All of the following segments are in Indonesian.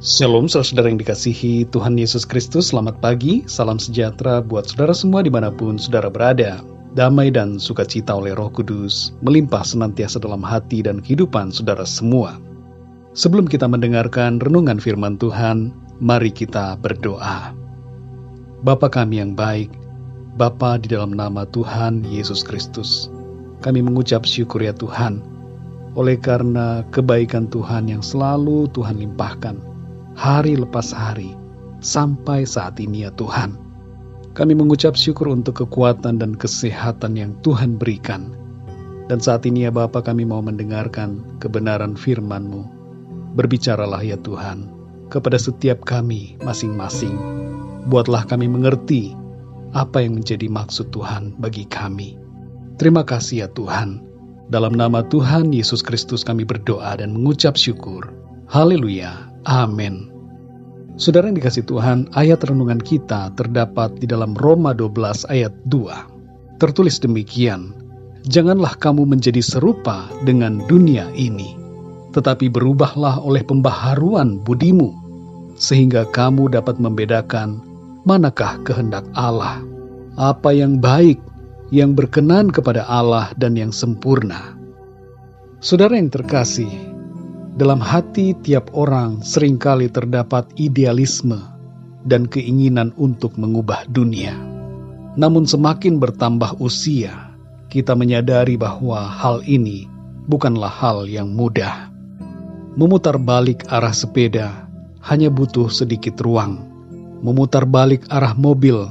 Shalom saudara yang dikasihi Tuhan Yesus Kristus, selamat pagi, salam sejahtera buat saudara semua dimanapun saudara berada. Damai dan sukacita oleh Roh Kudus melimpah senantiasa dalam hati dan kehidupan saudara semua. Sebelum kita mendengarkan renungan firman Tuhan, mari kita berdoa. Bapa kami yang baik, Bapa di dalam nama Tuhan Yesus Kristus, kami mengucap syukur ya Tuhan, oleh karena kebaikan Tuhan yang selalu Tuhan limpahkan hari lepas hari, sampai saat ini ya Tuhan. Kami mengucap syukur untuk kekuatan dan kesehatan yang Tuhan berikan. Dan saat ini ya Bapa, kami mau mendengarkan kebenaran firman-Mu. Berbicaralah ya Tuhan, kepada setiap kami masing-masing. Buatlah kami mengerti apa yang menjadi maksud Tuhan bagi kami. Terima kasih ya Tuhan. Dalam nama Tuhan Yesus Kristus kami berdoa dan mengucap syukur. Haleluya. Amin. Saudara yang dikasihi Tuhan, ayat renungan kita terdapat di dalam Roma 12 ayat 2. Tertulis demikian, janganlah kamu menjadi serupa dengan dunia ini, tetapi berubahlah oleh pembaharuan budimu, sehingga kamu dapat membedakan manakah kehendak Allah, apa yang baik, yang berkenan kepada Allah dan yang sempurna. Saudara yang terkasih, dalam hati tiap orang seringkali terdapat idealisme dan keinginan untuk mengubah dunia. Namun semakin bertambah usia, kita menyadari bahwa hal ini bukanlah hal yang mudah. Memutar balik arah sepeda hanya butuh sedikit ruang. Memutar balik arah mobil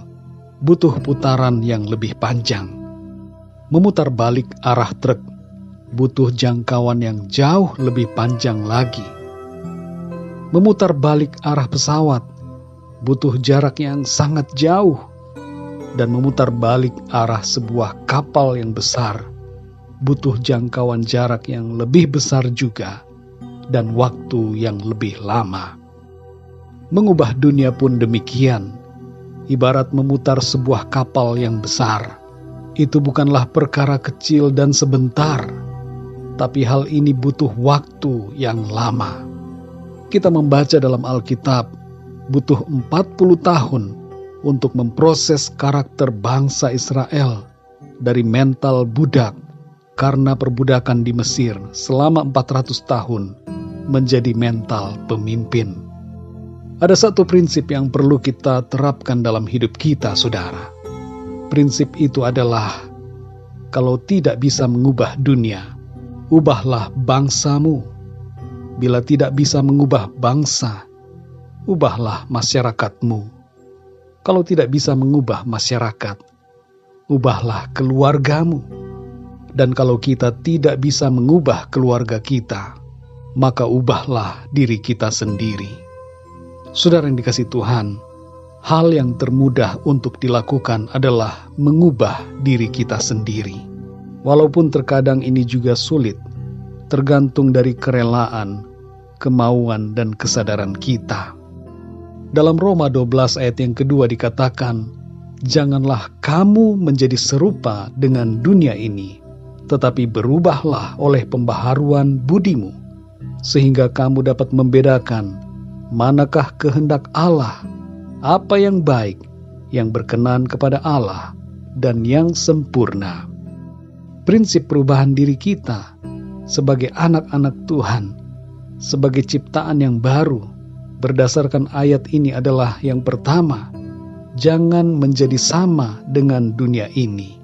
butuh putaran yang lebih panjang. Memutar balik arah truk butuh jangkauan yang jauh lebih panjang lagi. Memutar balik arah pesawat butuh jarak yang sangat jauh. Dan memutar balik arah sebuah kapal yang besar butuh jangkauan jarak yang lebih besar juga dan waktu yang lebih lama. Mengubah dunia pun demikian. Ibarat memutar sebuah kapal yang besar. Itu bukanlah perkara kecil dan sebentar, tapi hal ini butuh waktu yang lama. Kita membaca dalam Alkitab, butuh 40 tahun untuk memproses karakter bangsa Israel dari mental budak karena perbudakan di Mesir selama 400 tahun menjadi mental pemimpin. Ada satu prinsip yang perlu kita terapkan dalam hidup kita, saudara. Prinsip itu adalah, kalau tidak bisa mengubah dunia, ubahlah bangsamu. Bila tidak bisa mengubah bangsa, ubahlah masyarakatmu. Kalau tidak bisa mengubah masyarakat, ubahlah keluargamu. Dan kalau kita tidak bisa mengubah keluarga kita, maka ubahlah diri kita sendiri. Saudara yang dikasihi Tuhan, hal yang termudah untuk dilakukan adalah mengubah diri kita sendiri. Walaupun terkadang ini juga sulit, tergantung dari kerelaan, kemauan, dan kesadaran kita. Dalam Roma 12 ayat yang kedua dikatakan, janganlah kamu menjadi serupa dengan dunia ini, tetapi berubahlah oleh pembaharuan budimu, sehingga kamu dapat membedakan manakah kehendak Allah, apa yang baik, yang berkenan kepada Allah, dan yang sempurna. Prinsip perubahan diri kita sebagai anak-anak Tuhan, sebagai ciptaan yang baru, berdasarkan ayat ini adalah yang pertama, jangan menjadi sama dengan dunia ini.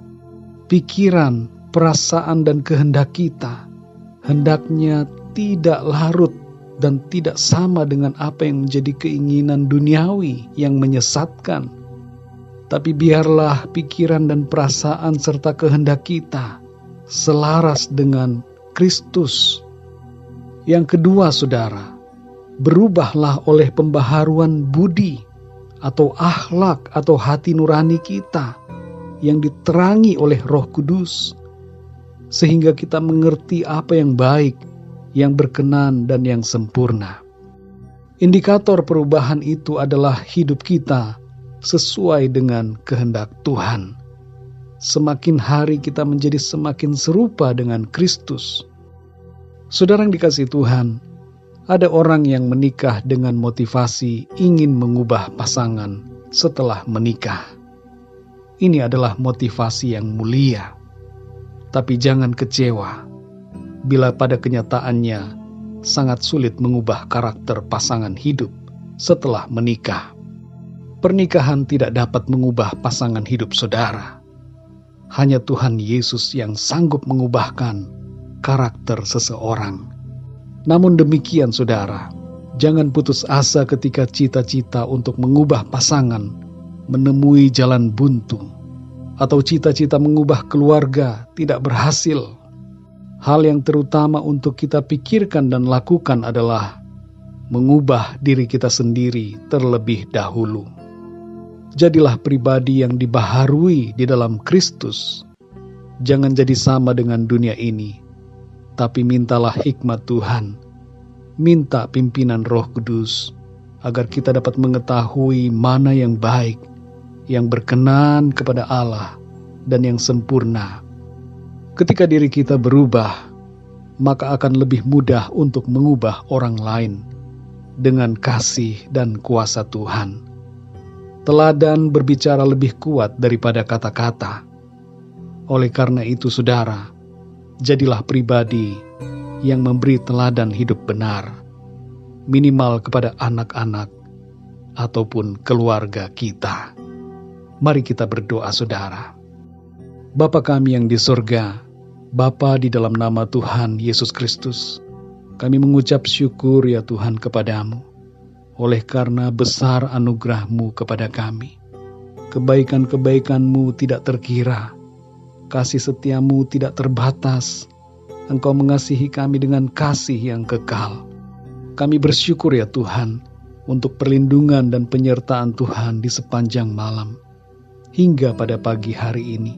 Pikiran, perasaan, dan kehendak kita hendaknya tidak larut dan tidak sama dengan apa yang menjadi keinginan duniawi yang menyesatkan. Tapi biarlah pikiran dan perasaan serta kehendak kita selaras dengan Kristus. Yang kedua, saudara, berubahlah oleh pembaharuan budi atau akhlak atau hati nurani kita yang diterangi oleh Roh Kudus, sehingga kita mengerti apa yang baik, yang berkenan, dan yang sempurna. Indikator perubahan itu adalah hidup kita sesuai dengan kehendak Tuhan. Semakin hari kita menjadi semakin serupa dengan Kristus. Saudara yang dikasihi Tuhan, Ada orang yang menikah dengan motivasi ingin mengubah pasangan setelah menikah. Ini adalah motivasi yang mulia. Tapi jangan kecewa bila pada kenyataannya sangat sulit mengubah karakter pasangan hidup setelah menikah. Pernikahan tidak dapat mengubah pasangan hidup saudara. Hanya Tuhan Yesus yang sanggup mengubahkan karakter seseorang. Namun demikian saudara, jangan putus asa ketika cita-cita untuk mengubah pasangan menemui jalan buntu, atau cita-cita mengubah keluarga tidak berhasil. Hal yang terutama untuk kita pikirkan dan lakukan adalah mengubah diri kita sendiri terlebih dahulu. Jadilah pribadi yang dibaharui di dalam Kristus. Jangan jadi sama dengan dunia ini, tapi mintalah hikmat Tuhan, minta pimpinan Roh Kudus, agar kita dapat mengetahui mana yang baik, yang berkenan kepada Allah, dan yang sempurna. Ketika diri kita berubah, maka akan lebih mudah untuk mengubah orang lain dengan kasih dan kuasa Tuhan. Teladan berbicara lebih kuat daripada kata-kata. Oleh karena itu, saudara, jadilah pribadi yang memberi teladan hidup benar, minimal kepada anak-anak ataupun keluarga kita. Mari kita berdoa saudara. Bapa kami yang di surga, Bapa di dalam nama Tuhan Yesus Kristus, kami mengucap syukur ya Tuhan kepadamu, oleh karena besar anugerah-Mu kepada kami. Kebaikan-kebaikan-Mu tidak terkira, kasih setia-Mu tidak terbatas. Engkau mengasihi kami dengan kasih yang kekal. Kami bersyukur ya Tuhan, untuk perlindungan dan penyertaan Tuhan di sepanjang malam. Hingga pada pagi hari ini,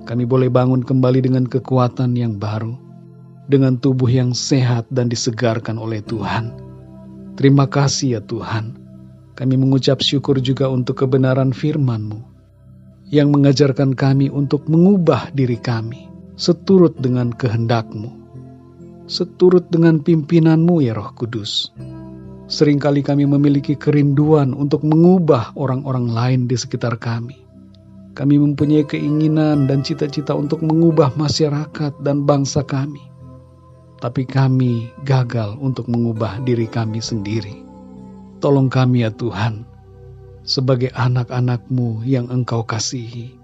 kami boleh bangun kembali dengan kekuatan yang baru, dengan tubuh yang sehat dan disegarkan oleh Tuhan. Terima kasih ya Tuhan. Kami mengucap syukur juga untuk kebenaran firman-Mu, yang mengajarkan kami untuk mengubah diri kami seturut dengan kehendak-Mu, seturut dengan pimpinan-Mu ya Roh Kudus. Seringkali kami memiliki kerinduan untuk mengubah orang-orang lain di sekitar kami. Kami mempunyai keinginan dan cita-cita untuk mengubah masyarakat dan bangsa kami. Tapi kami gagal untuk mengubah diri kami sendiri. Tolong kami ya Tuhan, sebagai anak-anak-Mu yang Engkau kasihi,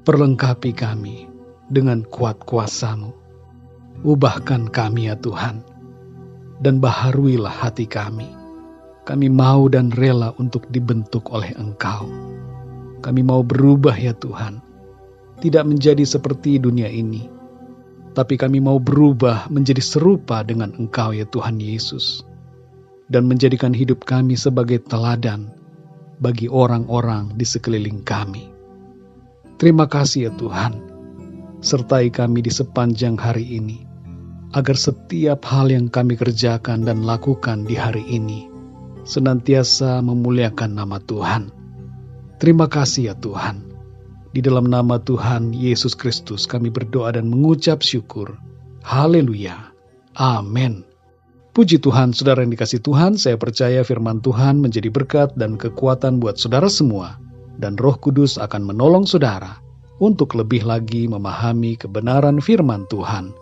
perlengkapi kami dengan kuat kuasa-Mu. Ubahkan kami ya Tuhan, dan baharuilah hati kami. Kami mau dan rela untuk dibentuk oleh Engkau. Kami mau berubah ya Tuhan, tidak menjadi seperti dunia ini, tapi kami mau berubah menjadi serupa dengan Engkau ya Tuhan Yesus, dan menjadikan hidup kami sebagai teladan bagi orang-orang di sekeliling kami. Terima kasih ya Tuhan, sertai kami di sepanjang hari ini, agar setiap hal yang kami kerjakan dan lakukan di hari ini senantiasa memuliakan nama Tuhan. Terima kasih ya Tuhan. Di dalam nama Tuhan Yesus Kristus kami berdoa dan mengucap syukur. Haleluya. Amin. Puji Tuhan, saudara yang dikasihi Tuhan, saya percaya firman Tuhan menjadi berkat dan kekuatan buat saudara semua, dan Roh Kudus akan menolong saudara untuk lebih lagi memahami kebenaran firman Tuhan.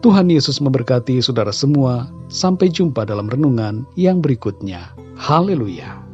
Tuhan Yesus memberkati saudara semua. Sampai jumpa dalam renungan yang berikutnya. Haleluya.